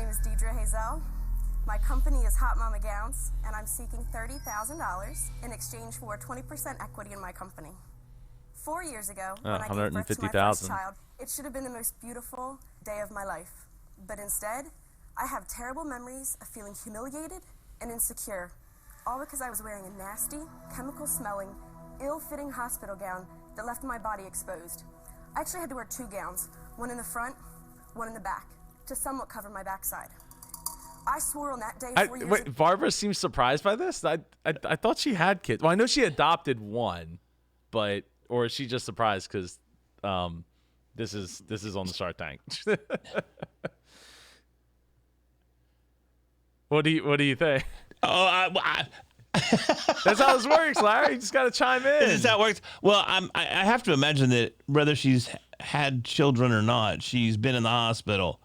name is Deidre Hazel. My company is Hot Mama Gowns, and I'm seeking $30,000 in exchange for 20% equity in my company. 4 years ago, when I gave birth to my first child, it should have been the most beautiful day of my life. But instead, I have terrible memories of feeling humiliated and insecure, all because I was wearing a nasty, chemical-smelling, ill-fitting hospital gown that left my body exposed. I actually had to wear 2 gowns, one in the front, one in the back, to somewhat cover my backside. I swore on that day 4 years ago. Barbara seems surprised by this. I thought she had kids. Well, I know she adopted one, but or is she just surprised because this is on the Shark Tank? What do you think? Oh, that's how this works, Larry. You just got to chime in. This is how it works. Well, I have to imagine that whether she's had children or not, she's been in the hospital.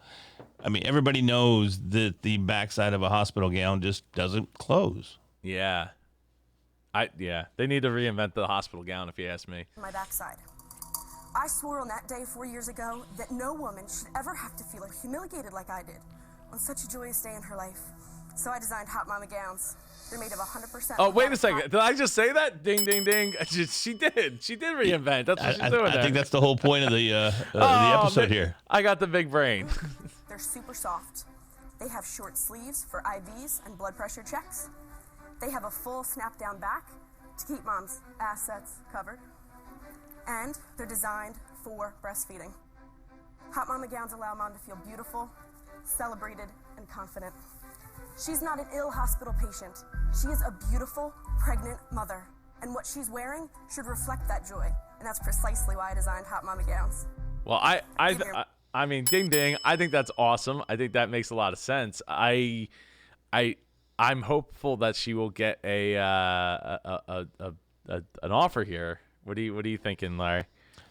I mean, everybody knows that the backside of a hospital gown just doesn't close. Yeah. They need to reinvent the hospital gown, if you ask me. My backside. I swore on that day 4 years ago that no woman should ever have to feel humiliated like I did on such a joyous day in her life. So I designed Hot Mama Gowns. They're made of 100%. Oh, wait a second. Did I just say that? Ding, ding, ding. She did. She did reinvent. That's what she's doing there. I think that's the whole point of the episode here. I got the big brain. They're super soft. They have short sleeves for IVs and blood pressure checks. They have a full snap-down back to keep mom's assets covered. And they're designed for breastfeeding. Hot Mama Gowns allow mom to feel beautiful, celebrated, and confident. She's not an ill hospital patient. She is a beautiful, pregnant mother. And what she's wearing should reflect that joy. And that's precisely why I designed Hot Mama Gowns. Well, I mean, ding, ding. I think that's awesome. I think that makes a lot of sense. I'm hopeful that she will get an offer here. What are you thinking, Larry?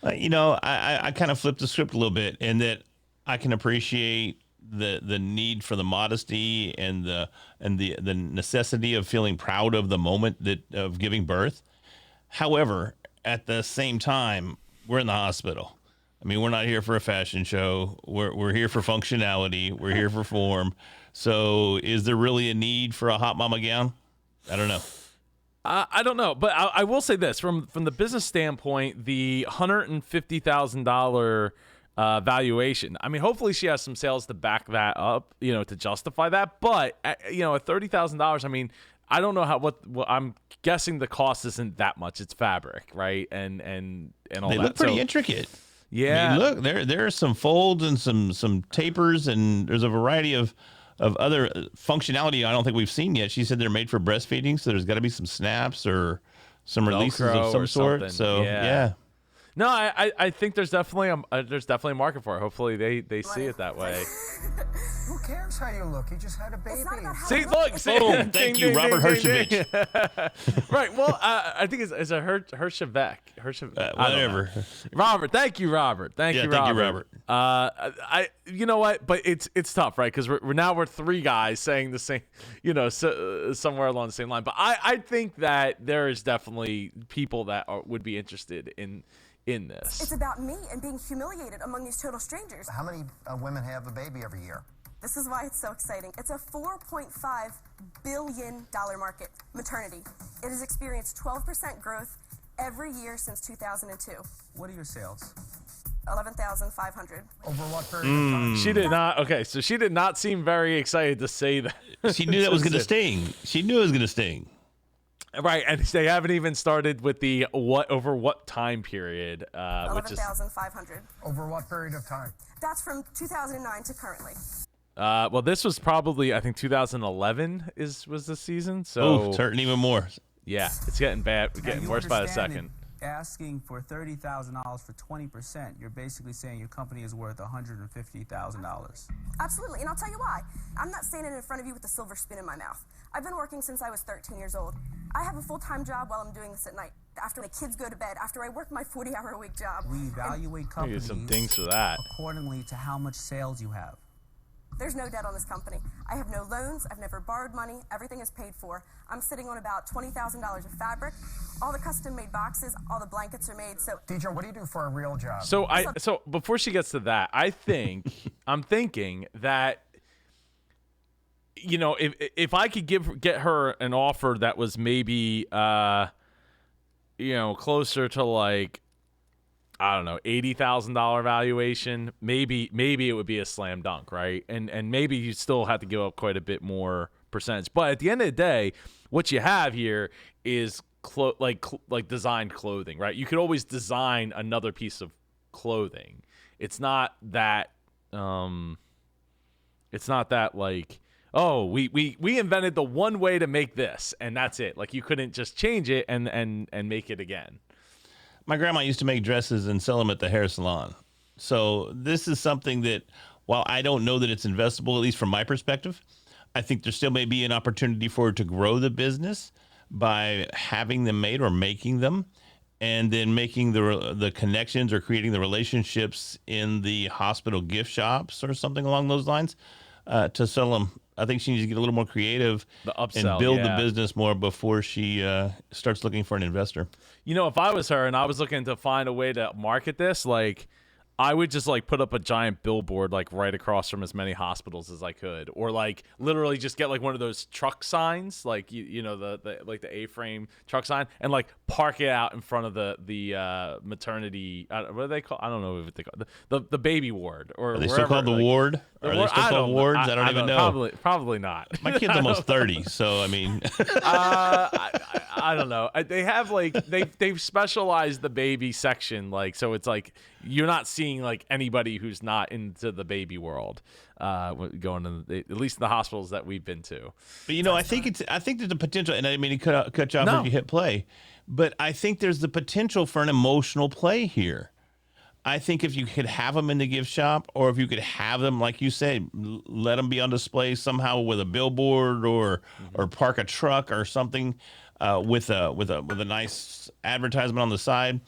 I kind of flipped the script a little bit, in that I can appreciate the need for the modesty and the necessity of feeling proud of the moment of giving birth. However, at the same time, we're in the hospital. I mean, we're not here for a fashion show. We're here for functionality. We're here for form. So is there really a need for a Hot Mama gown? I don't know. I don't know, but I will say this from the business standpoint, the $150,000 valuation. I mean, hopefully she has some sales to back that up, to justify that. But at $30,000, I mean, I don't know what I'm guessing the cost isn't that much. It's fabric, right? And all that. They look pretty intricate. Yeah. I mean, look, there are some folds and some tapers, and there's a variety of other functionality I don't think we've seen yet. She said they're made for breastfeeding, so there's got to be some snaps or some releases of some sort. Something. So yeah. No, I think there's definitely a market for it. Hopefully they see it that way. Who cares how you look? You just had a baby. See, look. Oh, thank you, Robert Herjavec. Right. Well, I think it's a Herjavec. Whatever. Robert. Thank you, Robert. Thank you, Robert. You know what? But it's tough, right? Because we're 3 guys saying the same, somewhere along the same line. But I think that there is definitely people that would be interested in this. It's about me and being humiliated among these total strangers. How many women have a baby every year? This is why it's so exciting. It's a $4.5 billion market, maternity. It has experienced 12% growth every year since 2002. What are your sales? 11,500. Over what period of time? She did not. Okay, so she did not seem very excited to say that. She knew that was going to sting. She knew it was going to sting. Right, and they haven't even started with the over what time period, which is 11,500. Over what period of time? That's from 2009 to currently. Well, this was probably, I think 2011 was the season. So it's hurting even more. Yeah, it's getting bad. We're getting worse by the second. Asking for $30,000 for 20%, you're basically saying your company is worth $150,000. Absolutely, and I'll tell you why. I'm not standing in front of you with a silver spoon in my mouth. I've been working since I was 13 years old. I have a full-time job while I'm doing this at night. After my kids go to bed, after I work my 40-hour-a-week job. We evaluate companies some dings for that. accordingly to how much sales you have. There's no debt on this company. I have no loans. I've never borrowed money. Everything is paid for. I'm sitting on about $20,000 of fabric. All the custom-made boxes, all the blankets are made. So, Deidre, what do you do for a real job? So before she gets to that, I'm thinking that you know, if I could get her an offer that was maybe you know, closer to like, I don't know, $80,000 valuation, maybe it would be a slam dunk, right? And maybe you still have to give up quite a bit more percentage. But at the end of the day, what you have here is like designed clothing, right? You could always design another piece of clothing. It's not that like, oh, we invented the one way to make this and that's it. Like you couldn't just change it and make it again. My grandma used to make dresses and sell them at the hair salon. So this is something that, while I don't know that it's investable, at least from my perspective, I think there still may be an opportunity for her to grow the business by having them made or making them, and then making the connections or creating the relationships in the hospital gift shops or something along those lines to sell them. I think she needs to get a little more creative and build the business more before she starts looking for an investor. You know, if I was her and I was looking to find a way to market this, like I would just like put up a giant billboard like right across from as many hospitals as I could, or like literally just get like one of those truck signs, like you know the like the A-frame truck sign, and like park it out in front of the maternity. What do they call? I don't know what they call the baby ward, or are they still called the ward? Are they still called wards? I don't even know. Probably not. My kid's almost 30, so I mean, I don't know. They have like they've specialized the baby section, like so it's like you're not seeing like anybody who's not into the baby world going to at least the hospitals that we've been to. But you know, I think there's a potential, and I mean to cut you off if you hit play, but I think there's the potential for an emotional play here. I think if you could have them in the gift shop, or if you could have them, like you said, let them be on display somehow with a billboard or park a truck or something with a nice advertisement on the side.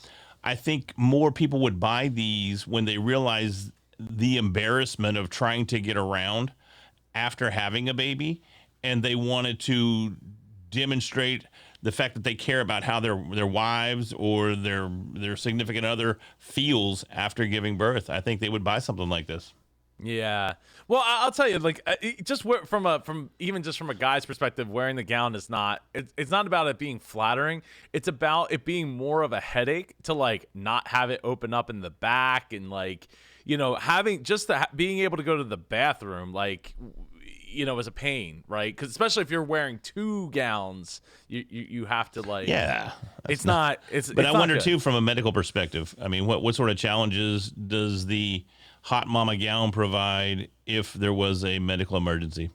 I think more people would buy these when they realize the embarrassment of trying to get around after having a baby, and they wanted to demonstrate the fact that they care about how their wives or their significant other feels after giving birth. I think they would buy something like this. Yeah. Well, I'll tell you, like, just from a guy's perspective, wearing the gown is not. It's not about it being flattering. It's about it being more of a headache to like not have it open up in the back, and like, you know, having just being able to go to the bathroom, like, you know, is a pain, right? Because especially if you're wearing two gowns, you have to like. Yeah. It's not. But I wonder too, from a medical perspective. I mean, what sort of challenges does the hot mama gown provide if there was a medical emergency?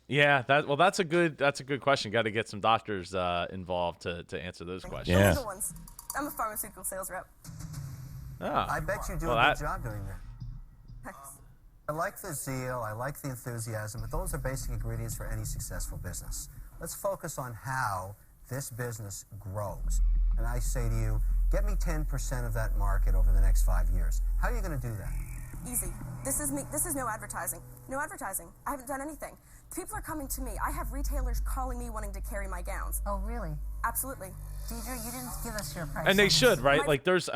Yeah, that's a good question. Got to get some doctors involved to answer those questions. Yeah. I'm a pharmaceutical sales rep. Oh, I bet you do a good job doing that. Thanks. I like the zeal, I like the enthusiasm, but those are basic ingredients for any successful business. Let's focus on how this business grows. And I say to you, get me 10% of that market over the next 5 years. How are you going to do that? Easy. This is me. This is no advertising. No advertising. I haven't done anything. People are coming to me. I have retailers calling me wanting to carry my gowns. Oh, really? Absolutely. Deidre, you didn't give us your price. And they should, right? Like there's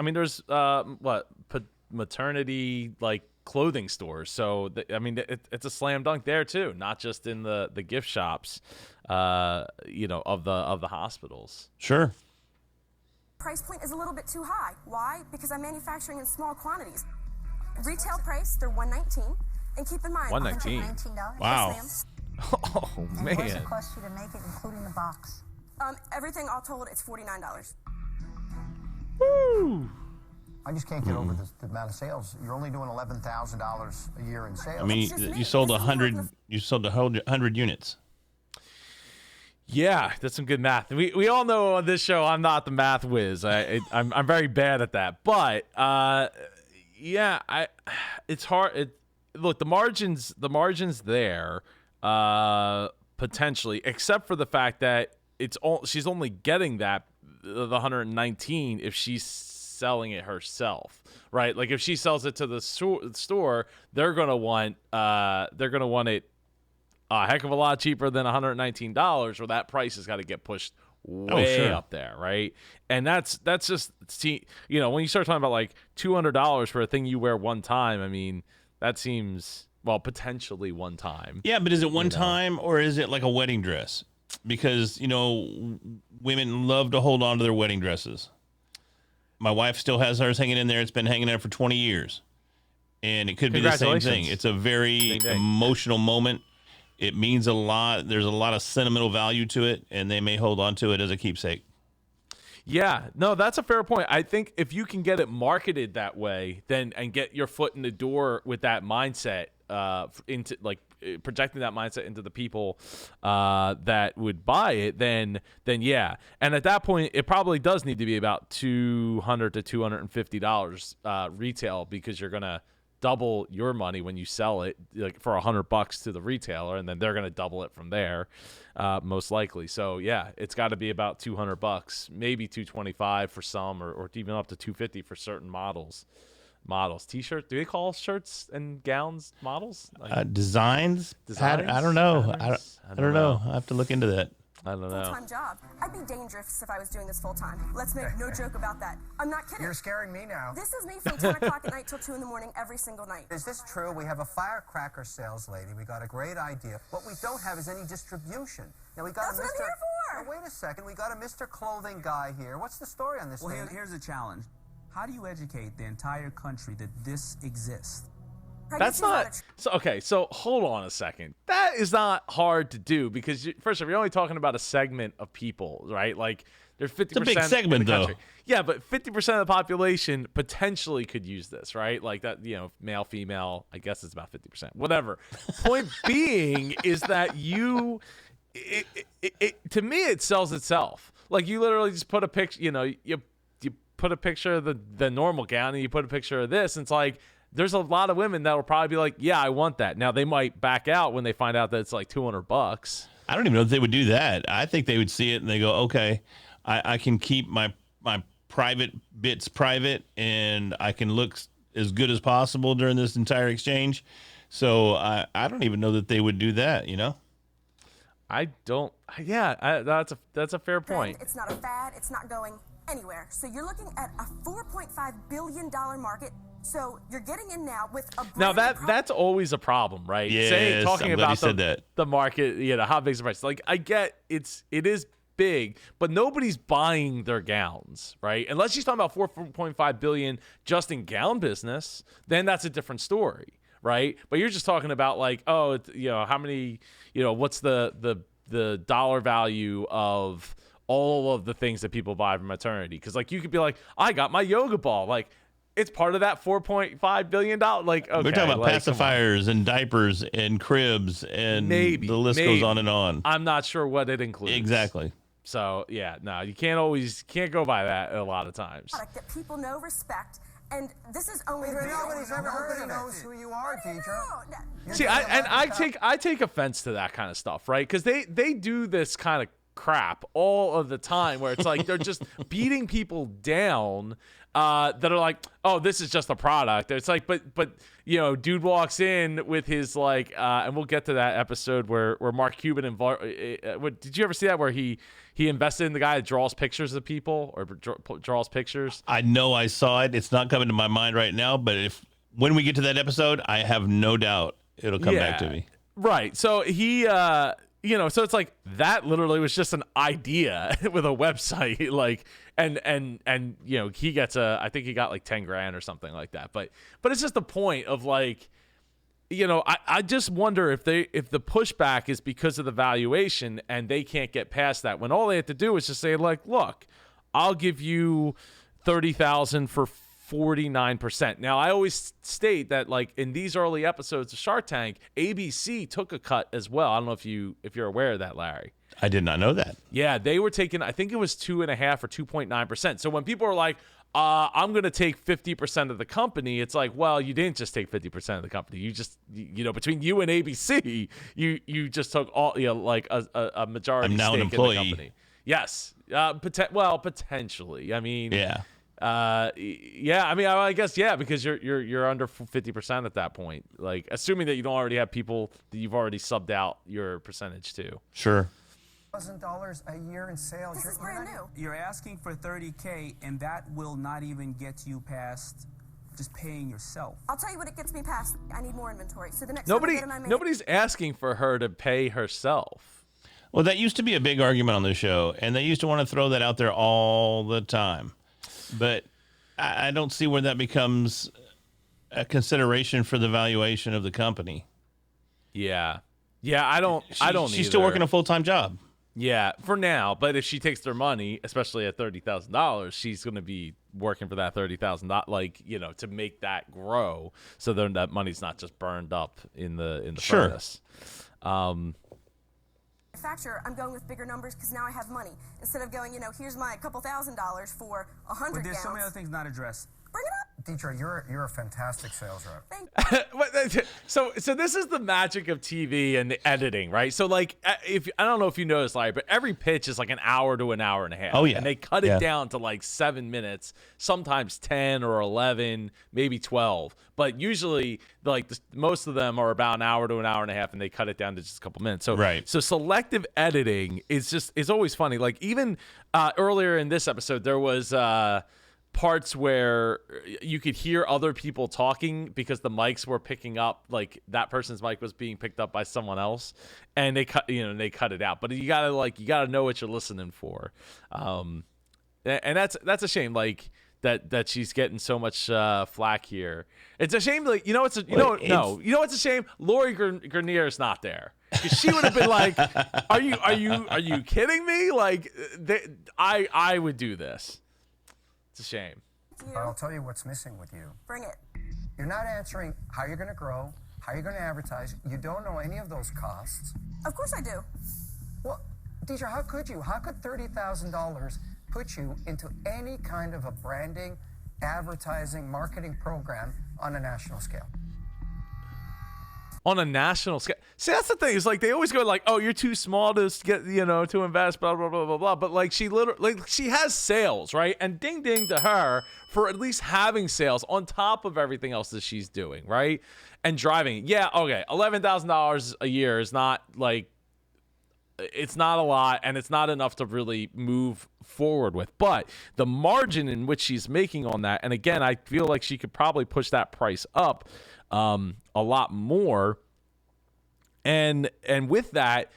maternity like clothing stores. So it's a slam dunk there too, not just in the gift shops, you know, of the hospitals. Sure. Price point is a little bit too high. Why? Because I'm manufacturing in small quantities. Retail price, they're $119, and keep in mind, $119. $119? Wow. Yes, Oh And what does man. it cost you to make it, including the box? everything all told, it's $49. Woo. I just can't get over the amount of sales. You're only doing $11,000 a year in sales. I mean, you sold 100 units. Yeah, that's some good math. We all know on this show I'm not the math whiz. I'm very bad at that. But yeah, it's hard. Look, the margins there potentially, except for the fact that she's only getting the 119 if she's selling it herself, right? Like if she sells it to the store, they're gonna want it a heck of a lot cheaper than $119, or that price has got to get pushed way up there, right? And that's just, you know, when you start talking about like $200 for a thing you wear one time, I mean, that seems Well, potentially one time. Yeah, but is it one time or is it like a wedding dress? Because, women love to hold on to their wedding dresses. My wife still has hers hanging in there. It's been hanging there for 20 years. And it could be the same thing. It's a very emotional moment. It means a lot. There's a lot of sentimental value to it, and they may hold on to it as a keepsake. Yeah, no, that's a fair point. I think if you can get it marketed that way, then and get your foot in the door with that mindset, into like projecting that mindset into the people that would buy it, then yeah. And at that point, it probably does need to be about $200 to $250 retail, because you're gonna double your money when you sell it, like for $100 to the retailer, and then they're gonna double it from there, most likely. So yeah, it's got to be about $200, maybe $225 for some, or even up to $250 for certain models. T-shirt, do they call shirts and gowns models? Like, designs? I don't know. I don't know. I have to look into that. I don't know. Full-time job. I'd be dangerous if I was doing this full-time. Let's make no joke about that. I'm not kidding. You're scaring me now. This is me from 10 o'clock at night till 2 in the morning every single night. Is this true? We have a firecracker sales lady. We got a great idea. What we don't have is any distribution. Now we got That's what I'm here for. Now, wait a second. We got a Mr. Clothing guy here. What's the story on this thing? Well, here's a challenge. How do you educate the entire country that this exists? That's not so. Okay, so hold on a second. That is not hard to do, because first of all, you're only talking about a segment of people, right? Like there's 50%. It's a big segment, though. Yeah, but 50% of the population potentially could use this, right? Like that, male, female. I guess it's about 50%. Whatever. Point being is that to me, it sells itself. Like you literally just put a picture. You put a picture of the normal gown, and you put a picture of this, and it's like, there's a lot of women that will probably be like, yeah, I want that. Now they might back out when they find out that it's like $200. I don't even know if they would do that. I think they would see it and they go, okay, I can keep my private bits private, and I can look as good as possible during this entire exchange. So I don't even know that they would do that, I don't. Yeah, that's a fair point. It's not a fad. It's not going anywhere. So you're looking at a $4.5 billion market. So you're getting in now with a now that's always a problem, right? Yes, talking I'm glad about you said that. The market, how big's the price? Like I get it is big, but nobody's buying their gowns, right? Unless you're talking about $4.5 billion just in gown business, then that's a different story, right? But you're just talking about like, how many, what's the dollar value of all of the things that people buy for maternity? Because like you could be like, I got my yoga ball, like. It's part of that $4.5 billion. Like, okay, we're talking about pacifiers and diapers and cribs, and the list goes on and on. I'm not sure what it includes. Exactly. So yeah, no, you can't go by that a lot of times. Product that people know, respect, and this is only. Nobody knows who you are, Deidre. See, I take offense to that kind of stuff, right? Because they do this kind of crap all of the time, where it's like they're just beating people down. That are like, oh, this is just a product. It's like, but dude walks in with his like, and we'll get to that episode where Mark Cuban did you ever see that, where he invested in the guy that draws pictures of people or draws pictures? I know I saw it. It's not coming to my mind right now, but when we get to that episode, I have no doubt it'll come back to me. Right. So he, so it's like that literally was just an idea with a website, like. And he gets I think he got like $10,000 or something like that. But it's just the point of like, I just wonder if the pushback is because of the valuation and they can't get past that, when all they have to do is just say like, look, I'll give you $30,000 for 49%. Now I always state that like in these early episodes of Shark Tank, ABC took a cut as well. I don't know if you're aware of that, Larry. I did not know that. Yeah, they were taking, I think it was 2.5 or 2.9%. So when people are like, I'm going to take 50% of the company, it's like, well, you didn't just take 50% of the company. You just, between you and ABC, you just took all, like a majority I'm now stake an employee. in the company. Yes. Potentially. I mean, yeah. I mean, I guess, yeah, because you're under 50% at that point. Like, assuming that you don't already have people that you've already subbed out your percentage to. Sure. $1,000 a year in sales. This is brand new. You're asking for $30K, and that will not even get you past just paying yourself. I'll tell you what it gets me past. I need more inventory. So the next time I get in my nobody's asking for her to pay herself. Well, that used to be a big argument on the show, and they used to want to throw that out there all the time. But I don't see where that becomes a consideration for the valuation of the company. Yeah. I don't She's still working a full-time job. Yeah, for now. But if she takes their money, especially at $30,000, she's going to be working for that $30,000, to make that grow. So then that money's not just burned up in the Sure. furnace. manufacturer, I'm going with bigger numbers because now I have money. Instead of going, here's my couple $1,000s for 100 But there's gallons. so many other things not addressed. Bring it up. Deidre, you're a fantastic sales rep. Thank you. So this is the magic of TV and the editing, right? So if I don't know if you noticed, Larry, but every pitch is like an hour to an hour and a half. Oh, yeah. And they cut it down to like 7 minutes, sometimes 10 or 11, maybe 12. But usually, most of them are about an hour to an hour and a half, and they cut it down to just a couple minutes. So right. So selective editing is always funny. Like even earlier in this episode, there was parts where you could hear other people talking because the mics were picking up, like that person's mic was being picked up by someone else, and they cut it out. But you gotta know what you're listening for, and that's a shame. Like that she's getting so much flack here. It's a shame. Like it's a shame. Lori Grenier's not there. She would have been like, "Are you kidding me? Like, I would do this." It's a shame. But I'll tell you what's missing with you. Bring it. You're not answering how you're going to grow, how you're going to advertise. You don't know any of those costs. Of course I do. Well, Deidre, how could you? How could $30,000 put you into any kind of a branding, advertising, marketing program on a national scale? On a national scale. See, that's the thing. Is like they always go like, "Oh, you're too small to get, to invest." Blah blah blah blah blah. But like she she has sales, right? And ding ding to her for at least having sales on top of everything else that she's doing, right? And driving. Yeah, okay. $11,000 a year is not like, it's not a lot, and it's not enough to really move forward with. But the margin in which she's making on that, and again, I feel like she could probably push that price up a lot more, and with that,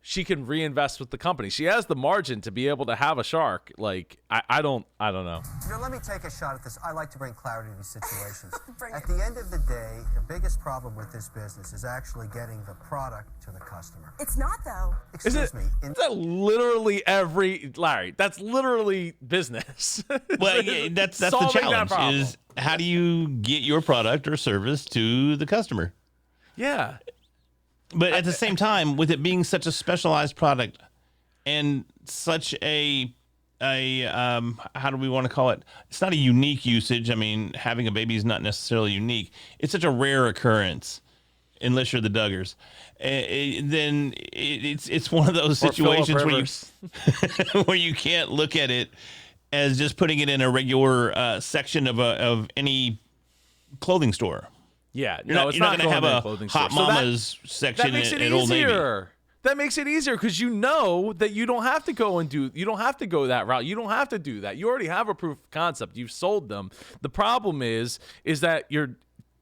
she can reinvest with the company. She has the margin to be able to have a shark. Like I don't know. Let me take a shot at this. I like to bring clarity to these situations. Bring At it. the end of the day, the biggest problem with this business is actually getting the product to the customer. It's not though. Excuse me. Is that literally Larry? That's literally business. Well, yeah, that's the Solving that challenge problem. is how do you get your product or service to the customer? Yeah. But at the same time, with it being such a specialized product and such a how do we want to call it? It's not a unique usage. I mean, having a baby is not necessarily unique. It's such a rare occurrence, unless you're the Duggars. Then it's one of those situations where you can't look at it as just putting it in a regular section of any clothing store. Yeah, You're not going to have a Hot Mamas section that makes it at Old Navy. easier. That makes it easier because you know that you don't have to go that route. You don't have to do that. You already have a proof of concept. You've sold them. The problem is that you're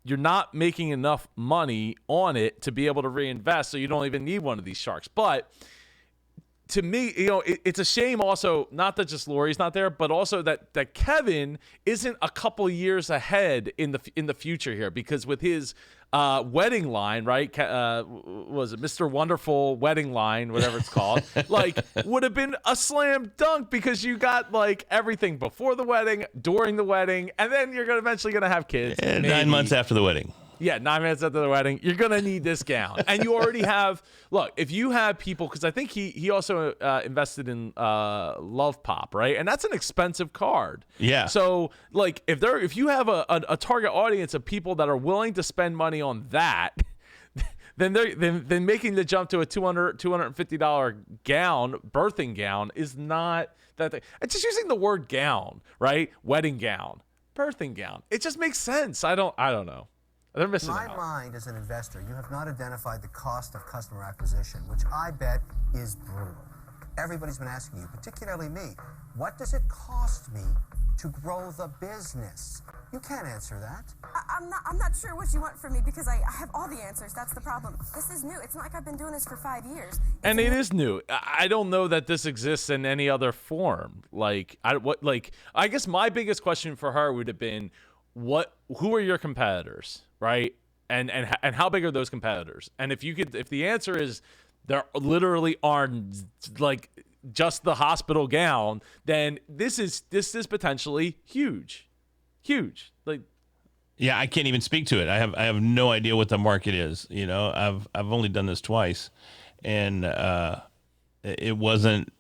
not making enough money on it to be able to reinvest, so you don't even need one of these sharks. But to me, it's a shame also, not that just Lori's not there, but also that Kevin isn't a couple years ahead in the future here, because with his wedding line, right? Was it Mr. Wonderful wedding line, whatever it's called? Would have been a slam dunk because you got everything before the wedding, during the wedding, and then you're eventually gonna have kids. And 9 months after the wedding. Yeah, 9 minutes after the wedding, you're going to need this gown. And you already have, look, if you have people, because I think he also invested in Love Pop, right? And that's an expensive card. Yeah. So, if you have a target audience of people that are willing to spend money on that, then making the jump to a $250 gown, birthing gown, is not that thing. It's just using the word gown, right? Wedding gown, birthing gown. It just makes sense. I don't know. They're missing In my out. mind, as an investor, you have not identified the cost of customer acquisition, which I bet is brutal. Everybody's been asking you, particularly me, what does it cost me to grow the business? You can't answer that. I'm not sure what you want from me because I have all the answers. That's the problem. This is new. It's not like I've been doing this for 5 years. And it is new. I don't know that this exists in any other form. Like, I guess my biggest question for her would have been, who are your competitors, right? And how big are those competitors? And if the answer is there literally are like just the hospital gown, then this is potentially huge. Like, yeah, I can't even speak to it. I have no idea what the market is. You know, I've only done this twice, and it wasn't.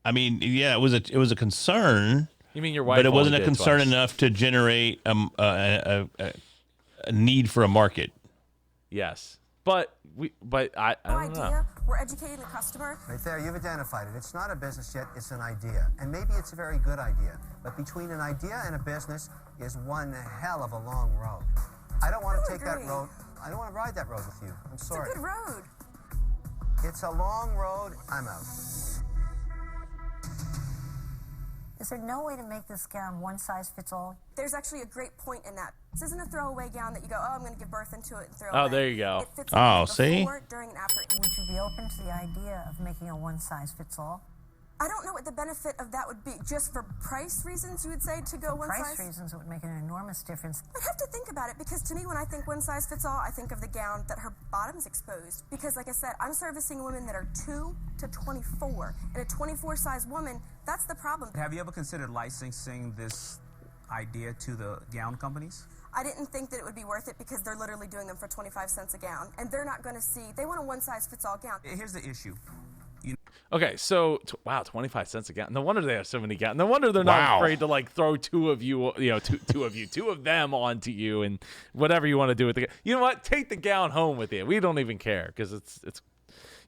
I mean, yeah, it was a concern. You mean your wife? But it wasn't a did concern twice. enough to generate a need for a market. Yes, but I No don't know. idea. We're educating the customer. Right there, you've identified it. It's not a business yet, it's an idea. And maybe it's a very good idea. But between an idea and a business is one hell of a long road. I don't want to take that agree. road. I don't want to ride that road with you. I'm It's a sorry. good road. It's a long road. I'm out. Is there no way to make this gown one size fits all? There's actually a great point in that. This isn't a throwaway gown that you go, oh, I'm going to give birth into it and throw Oh, away. there you go. It fits Oh, in see? before, during, and after. Would you be open to the idea of making a one size fits all? I don't know what the benefit of that would be. Just for price reasons, you would say, to go For one price size? reasons, it would make an enormous difference. I'd have to think about it because to me, when I think one size fits all, I think of the gown that her bottom's exposed. Because, like I said, I'm servicing women that are 2 to 24. And a 24 size woman, that's the problem. Have you ever considered licensing this idea to the gown companies? I didn't think that it would be worth it because they're literally doing them for 25 cents a gown. And they're not going to see, they want a one size fits all gown. Here's the issue. Okay, so wow, 25 cents a gallon. No wonder they have so many gallons. No wonder they're not Wow. afraid to like throw two of them onto you and whatever you want to do with the. You know what? Take the gown home with you. We don't even care because it's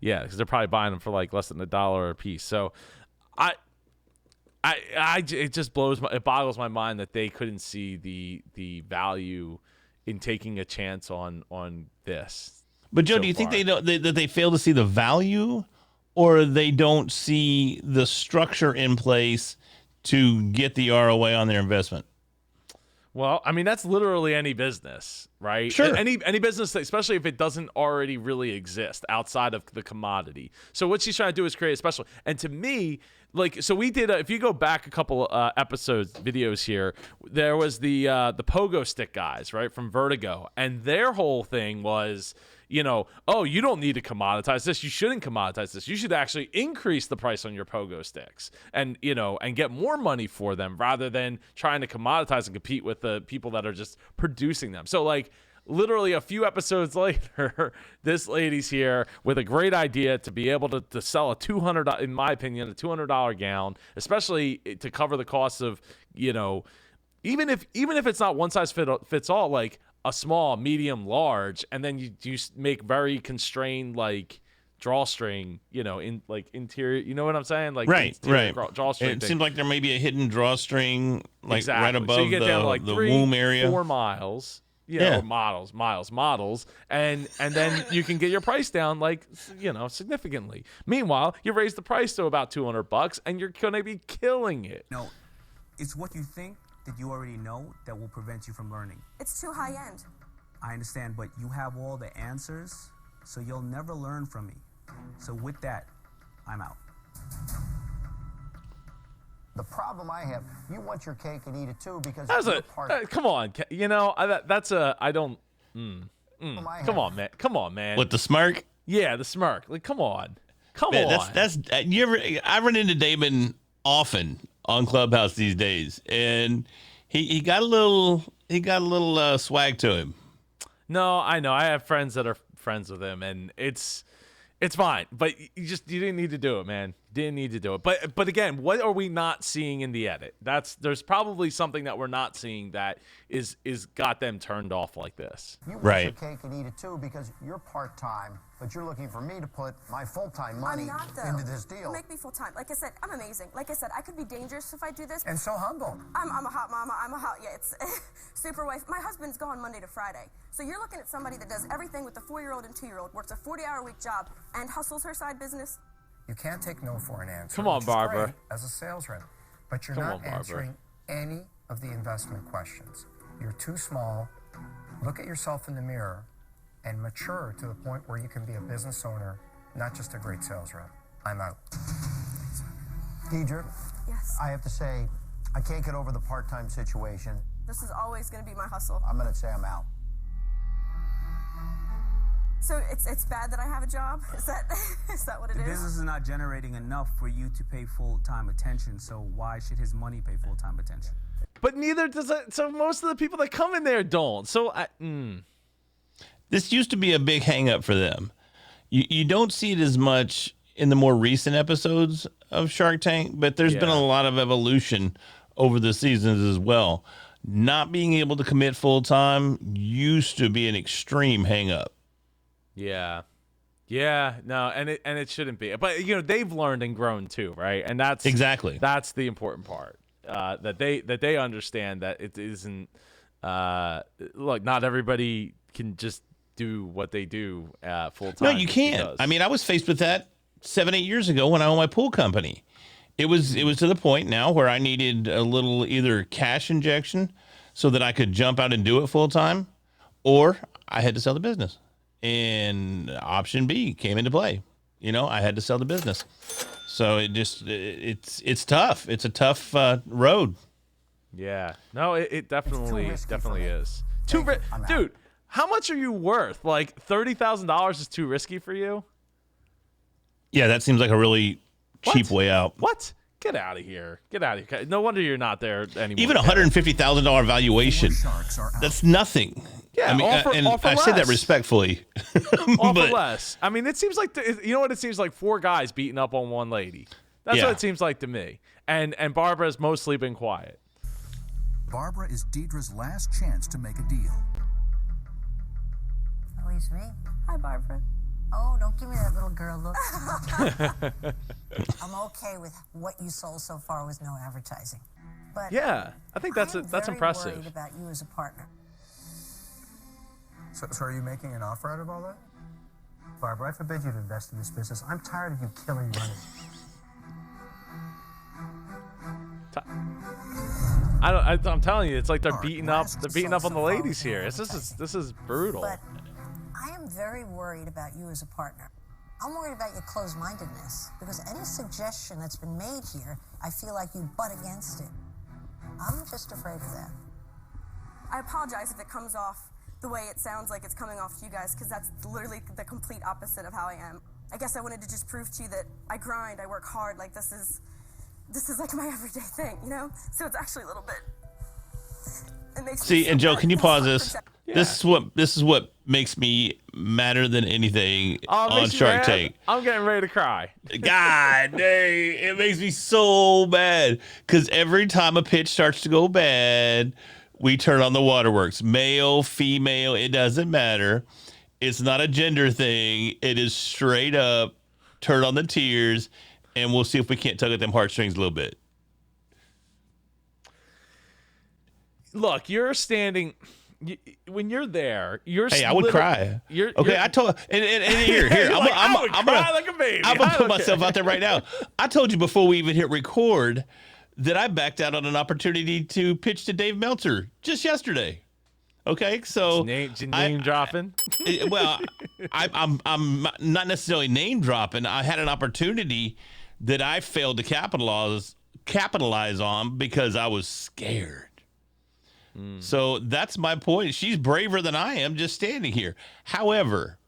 because they're probably buying them for like less than $1 a piece. So, it just boggles my mind that they couldn't see the value in taking a chance on this. But Joe, so do you think far. that they fail to see the value, or they don't see the structure in place to get the ROI on their investment? Well, I mean, that's literally any business, right? Sure. Any business, especially if it doesn't already really exist outside of the commodity. So what she's trying to do is create a special. And to me, like, so we did, if you go back a couple videos here, there was the pogo stick guys, right, from Vertigo. And their whole thing was, you know, oh, you don't need to commoditize this. You shouldn't commoditize this. You should actually increase the price on your pogo sticks and, you know, and get more money for them rather than trying to commoditize and compete with the people that are just producing them. So, like, literally a few episodes later, this lady's here with a great idea to be able to sell a $200, in my opinion, a $200 gown, especially to cover the costs of, you know, even if it's not one size fits all, like a small, medium, large, and then you make very constrained like drawstring, you know, in like interior, you know what I'm saying? Like Right. drawstring. It seems like there may be a hidden drawstring, like exactly. right above so you get down to like the 3, womb area. 4 miles. You Yeah. know, models, and then you can get your price down, like, you know, significantly. Meanwhile, you raise the price to about $200, and you're gonna be killing it. No, it's what you think that you already know that will prevent you from learning. It's too high end. I understand, but you have all the answers, so you'll never learn from me. So with that, I'm out. The problem I have, you want your cake and eat it too because That's you're part come on, you know, that's a I don't. Come on, man. With the smirk? Yeah, the smirk. Like, come on. Man, that's you ever? I run into Damon often on Clubhouse these days, and he got a little swag to him. No, I know. I have friends that are friends with him, and it's fine. But you didn't need to do it, man. Didn't need to do it. But again, what are we not seeing in the edit? There's probably something that we're not seeing that is got them turned off like this. You want Right. your cake and eat it too because you're part-time, but you're looking for me to put my full-time money I'm not, though. into this deal. Make me full time. Like I said, I'm amazing. Like I said, I could be dangerous if I do this. And so humble. I'm a hot mama. It's super wife. My husband's gone Monday to Friday. So you're looking at somebody that does everything with a 4-year-old and 2-year-old, works a 40-hour-week job, and hustles her side business. You can't take no for an answer. Come on, which is Barbara. great as a sales rep, but you're Come not on, Barbara. answering any of the investment questions. You're too small. Look at yourself in the mirror and mature to the point where you can be a business owner, not just a great sales rep. I'm out. Deidre, Yes. I have to say, I can't get over the part-time situation. This is always going to be my hustle. I'm going to say I'm out. So it's bad that I have a job? Is that what it The is? business is not generating enough for you to pay full-time attention, so why should his money pay full-time attention? But neither does it. So most of the people that come in there don't. So This used to be a big hang up for them. You don't see it as much in the more recent episodes of Shark Tank, but there's been a lot of evolution over the seasons as well. Not being able to commit full time used to be an extreme hang up. Yeah. No, and it shouldn't be. But they've learned and grown too, right? And that's the important part. That they understand that it isn't look, not everybody can just do what they do full time. No, you can't. I mean, I was faced with that 7-8 years ago when I owned my pool company. It was to the point now where I needed a little either cash injection so that I could jump out and do it full time, or I had to sell the business. And option B came into play. I had to sell the business. So it's tough. It's a tough road. Yeah. No, it definitely is. Dude, how much are you worth? Like $30,000 is too risky for you? Yeah, that seems like a really cheap way out. What? Get out of here. No wonder you're not there anymore. Even $150,000 valuation. That's nothing. Yeah, I mean, I say that respectfully. Offer less. I mean, it seems like you know what it seems like? 4 guys beating up on one lady. That's what it seems like to me. And Barbara has mostly been quiet. Barbara is Deidre's last chance to make a deal. At least me. Hi, Barbara. Oh, don't give me that little girl look. I'm okay with what you sold so far with no advertising. But yeah, I think that's impressive. I'm worried about you as a partner. So are you making an offer out of all that? Barbara, I forbid you to invest in this business. I'm tired of you killing money. I'm telling you, it's like they're beating up on the ladies here. This is brutal. But I am very worried about you as a partner. I'm worried about your closed-mindedness because any suggestion that's been made here, I feel like you butt against it. I'm just afraid of that. I apologize if it comes off the way it sounds like it's coming off to you guys, because that's literally the complete opposite of how I am. I guess I wanted to just prove to you that I grind, I work hard, like this is like my everyday thing, So it's actually a little bit. It makes me and Joe, bad. can you pause this? Yeah. This is what makes me madder than anything on Shark Tank. I'm getting ready to cry. God dang, it makes me so bad because every time a pitch starts to go bad, we turn on the waterworks. Male, female, it doesn't matter. It's not a gender thing. It is straight up turn on the tears, and we'll see if we can't tug at them heartstrings a little bit. Look, you're standing. When you're there, I would cry. I told and here. I'm gonna cry like a baby. I'm gonna put myself out there right now. I told you before we even hit record that I backed out on an opportunity to pitch to Dave Meltzer just yesterday. Okay, so name dropping. Well, I'm not necessarily name dropping. I had an opportunity that I failed to capitalize on because I was scared. So that's my point. She's braver than I am just standing here. However,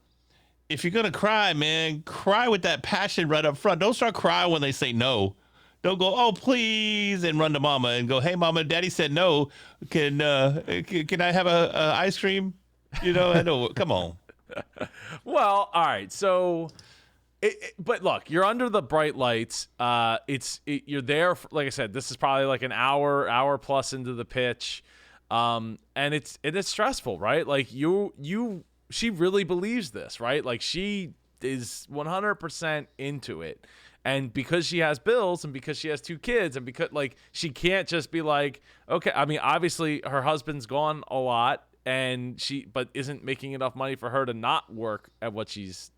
if you're going to cry, man, cry with that passion right up front. Don't start crying when they say no. Don't go, oh, please, and run to mama and go, hey, mama, daddy said no. Can I have a ice cream? I know. Come on. Well, all right. So, but look, you're under the bright lights. You're there. Like I said, this is probably like an hour plus into the pitch. And it's stressful, right? Like she really believes this, right? Like she is 100% into it. And because she has bills and because she has 2 kids and because she can't just be like, okay, I mean, obviously her husband's gone a lot and but isn't making enough money for her to not work at what she's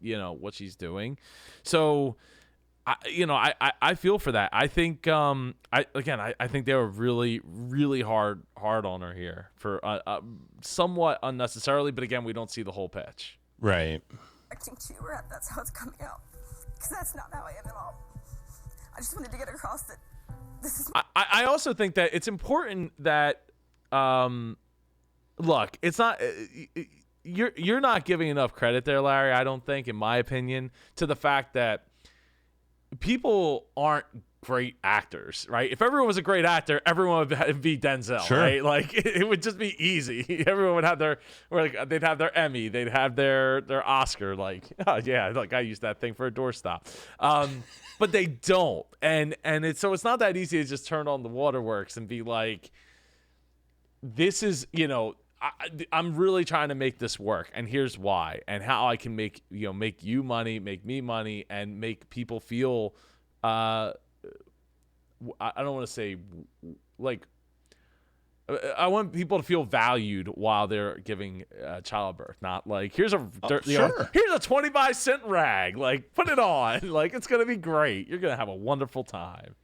doing. So I feel for that. I think I think they were really, really hard on her here for somewhat unnecessarily, but again, we don't see the whole pitch. Right. Acting to you, Rep, that's how it's coming out. Because that's not how I am at all. I just wanted to get across that this is. I also think that it's important that, look, it's not. You're not giving enough credit there, Larry. I don't think, in my opinion, to the fact that people aren't great actors, right? If everyone was a great actor, everyone would be Denzel, sure. right? Like it would just be easy. Everyone would have they'd have their Emmy, they'd have their Oscar. Like, oh yeah, like I used that thing for a doorstop. But they don't, and it's not that easy to just turn on the waterworks and be like, this is, I'm really trying to make this work, and here's why, and how I can make you money, make me money, and make people feel. I don't want to say like. I want people to feel valued while they're giving childbirth, not like here's a here's a 25-cent rag, like put it on, like it's gonna be great. You're gonna have a wonderful time.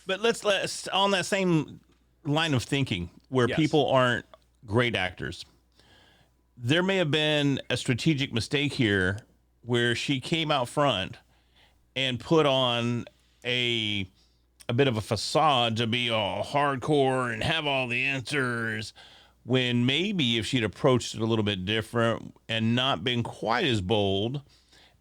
But let's on that same line of thinking, where people aren't great actors. There may have been a strategic mistake here where she came out front and put on a bit of a facade to be all hardcore and have all the answers, when maybe if she'd approached it a little bit different and not been quite as bold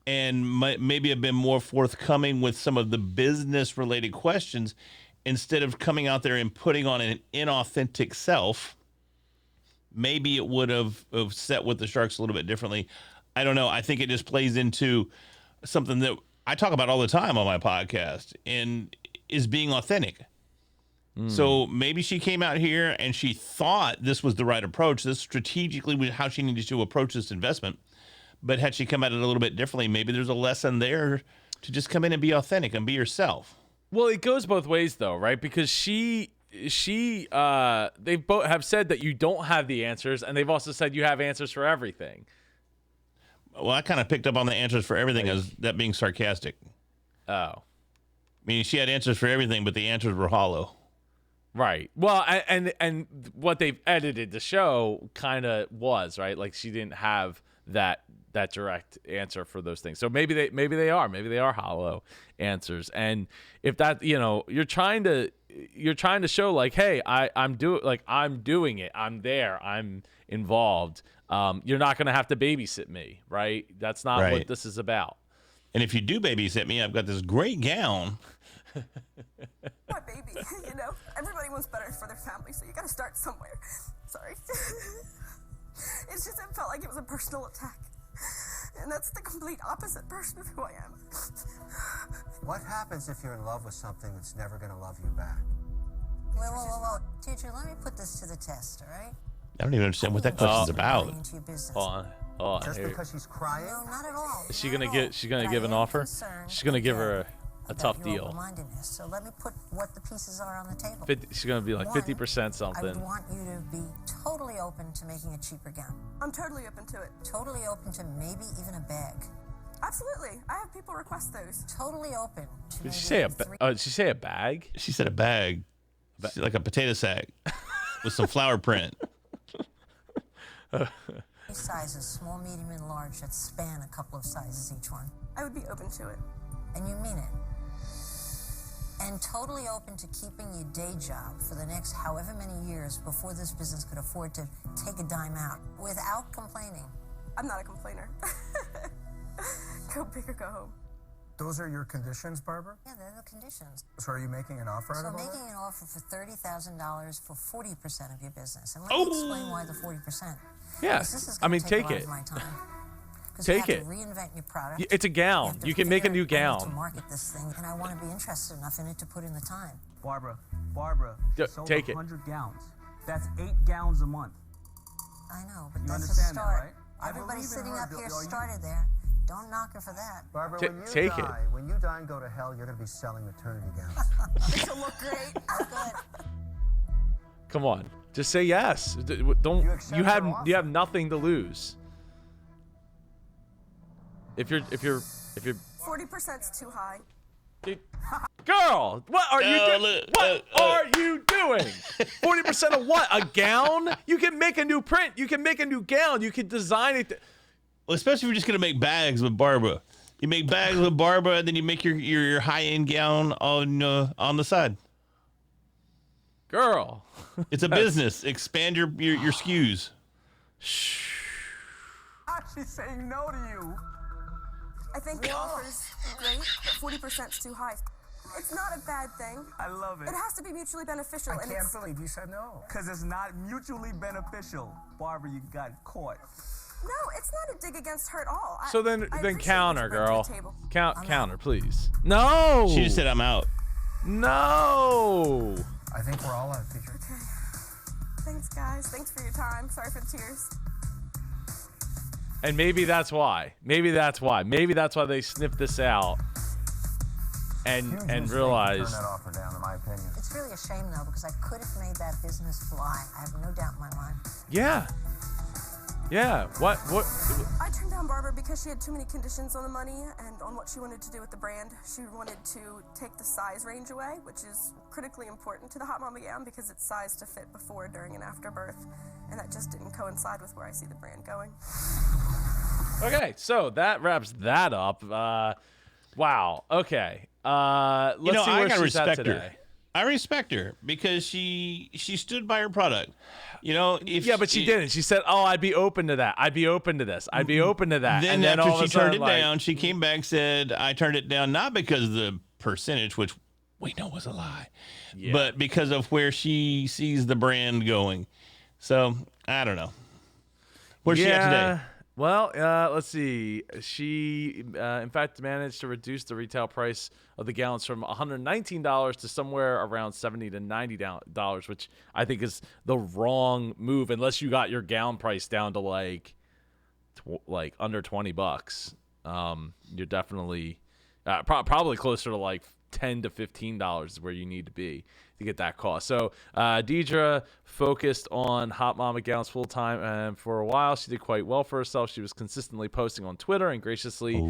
and maybe have been more forthcoming with some of the business related questions, instead of coming out there and putting on an inauthentic self, maybe it would have set with the Sharks a little bit differently. I don't know. I think it just plays into something that I talk about all the time on my podcast, and is being authentic. So maybe she came out here and she thought this was the right approach. This strategically was how she needed to approach this investment. But had she come at it a little bit differently, maybe there's a lesson there to just come in and be authentic and be yourself. Well, it goes both ways though, right? Because they both have said that you don't have the answers, and they've also said you have answers for everything. Well, I kind of picked up on the answers for everything as that being sarcastic. Oh. I mean, she had answers for everything, but the answers were hollow. Right. Well, and what they've edited the show kind of was, right? Like she didn't have that direct answer for those things. So maybe they are hollow answers. And if that, you're trying to show like, hey, I'm doing it. I'm there. I'm involved. You're not going to have to babysit me, right? That's not what this is about. And if you do babysit me, I've got this great gown. My baby, everybody wants better for their family, so you gotta start somewhere. Sorry. It's just, it felt like it was a personal attack. And that's the complete opposite person of who I am. What happens if you're in love with something that's never going to love you back? Whoa. Teacher, let me put this to the test, all right? I don't even understand what that question's about. Hold on. Just because she's crying? No, not at all. Is she gonna give an offer? She's gonna give her a tough deal. So let me put what the pieces are on the table. She's gonna be like 50% something. I would want you to be totally open to making a cheaper gown. I'm totally open to it. Totally open to maybe even a bag. Absolutely. I have people request those. Totally open. Did she say did she say a bag? She said a bag. Like a potato sack with some flower print. Sizes, small, medium, and large, that span a couple of sizes each one. I would be open to it. And you mean it. And totally open to keeping your day job for the next however many years before this business could afford to take a dime out without complaining. I'm not a complainer. Go big or go home. Those are your conditions, Barbara? Yeah, they're the conditions. So are you making an offer out of all that? So making an offer for $30,000 for 40% of your business. And let me explain why the 40%. Yes. This is take it. My time. Take it. To reinvent your product. It's a gown. You can make a new gown. To market this thing, and I want to be interested enough in it to put in the time. Barbara, sold take 100 gowns. That's 8 gowns a month. I know, but you that's a understand start. That, right? Everybody sitting up here started there. Don't knock her for that. Barbara, when you die and go to hell, you're going to be selling maternity gowns. She'll look great. Good. Come on, just say yes. You have nothing to lose. If you're 40%'s too high. Girl, what are you doing? What are you doing? 40% of what? A gown? You can make a new print. You can make a new gown. You can design it. Well, especially if you're just gonna make bags with Barbara. You make bags with Barbara, and then you make your high-end gown on the side. Girl, it's a business. Expand your SKUs. She's saying no to you. I think the offer's great, but 40%'s too high. It's not a bad thing. I love it. It has to be mutually beneficial. I can't believe you said no. Because it's not mutually beneficial. Barbara, you got caught. No, it's not a dig against her at all. So then counter, girl. Counter, please. No. She just said I'm out. No. I think we're all out, teacher. Okay. Thanks, guys. Thanks for your time. Sorry for the tears. And maybe that's why. Maybe that's why they sniffed this out and realized. Turn that offer down, in my opinion. It's really a shame, though, because I could have made that business fly. I have no doubt in my mind. Yeah. What? I turned down Barbara because she had too many conditions on the money and on what she wanted to do with the brand. She wanted to take the size range away, which is critically important to the Hot Mama gown because it's sized to fit before, during, and after birth. And that just didn't coincide with where I see the brand going. Okay, so that wraps that up. Wow. Okay. Let's see where she's at today. I respect her because she stood by her product. But she didn't. She said, "Oh, I'd be open to that. I'd be open to this. I'd be open to that." Then and after all she of a sudden, turned it down, she came back said, "I turned it down not because of the percentage, which we know was a lie, but because of where she sees the brand going." So I don't know. Where's she at today? Well, let's see. She, in fact, managed to reduce the retail price of the gallons from $119 to somewhere around $70 to $90, which I think is the wrong move unless you got your gallon price down to like under $20. You're definitely probably closer to like $10 to $15 is where you need to be to get that cost. So Deidre focused on Hot Mama gowns full time, and for a while she did quite well for herself. She was consistently posting on Twitter and graciously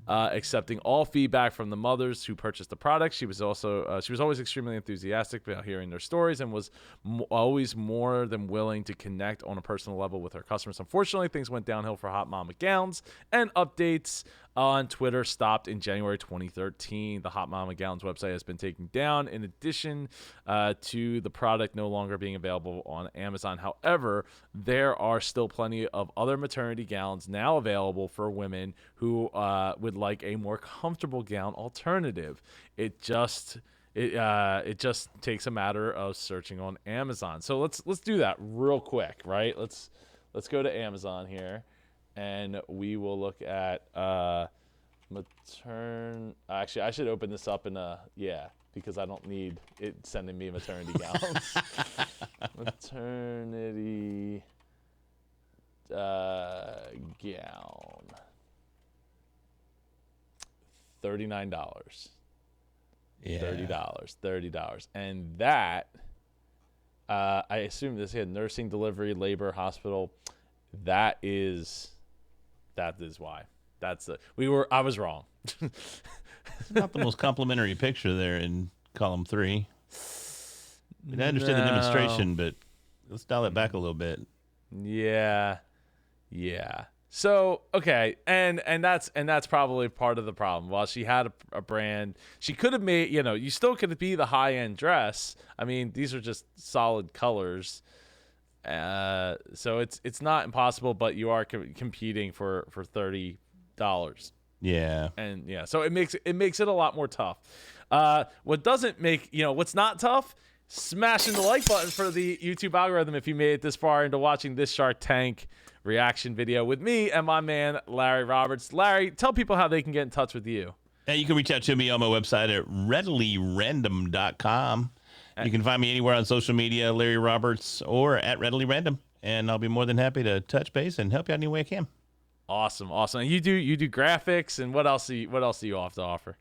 accepting all feedback from the mothers who purchased the product. She was also she was always extremely enthusiastic about hearing their stories and was always more than willing to connect on a personal level with her customers. Unfortunately, things went downhill for Hot Mama gowns, and updates on Twitter stopped in January 2013. The Hot Mama Gowns website has been taken down in addition to the product no longer being available on Amazon. However, there are still plenty of other maternity gowns now available for women who would like a more comfortable gown alternative. It just takes a matter of searching on Amazon. So let's do that real quick, right? Let's go to Amazon here. And we will look at Actually, I should open this up because I don't need it sending me maternity gowns. Maternity gown. $39. Yeah. $30. And that, I assume this had nursing, delivery, labor, hospital. That is why. I was wrong. It's not the most complimentary picture there in column 3. I understand the demonstration, but let's dial it back a little bit. Yeah. So okay, and that's probably part of the problem. While she had a brand, she could have made. You still could be the high end dress. I mean, these are just solid colors. So it's not impossible, but you are competing for $30. Yeah. And so it makes it a lot more tough. What doesn't make, what's not tough? Smashing the like button for the YouTube algorithm if you made it this far into watching this Shark Tank reaction video with me and my man Larry Roberts. Larry, tell people how they can get in touch with you. You can reach out to me on my website at readilyrandom.com. You can find me anywhere on social media, Larry Roberts, or at Readily Random, and I'll be more than happy to touch base and help you out any way I can. Awesome. And you do graphics, and what else do you have to offer?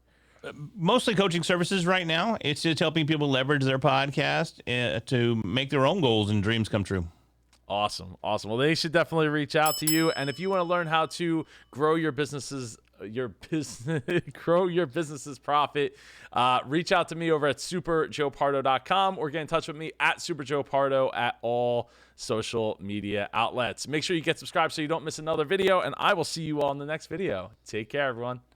Mostly coaching services right now. It's just helping people leverage their podcast to make their own goals and dreams come true. Awesome. Well, they should definitely reach out to you, and if you want to learn how to grow your business's your business, grow your business's profit, reach out to me over at superjoepardo.com or get in touch with me at superjoepardo at all social media outlets. Make sure you get subscribed so you don't miss another video, and I will see you all in the next video. Take care, everyone.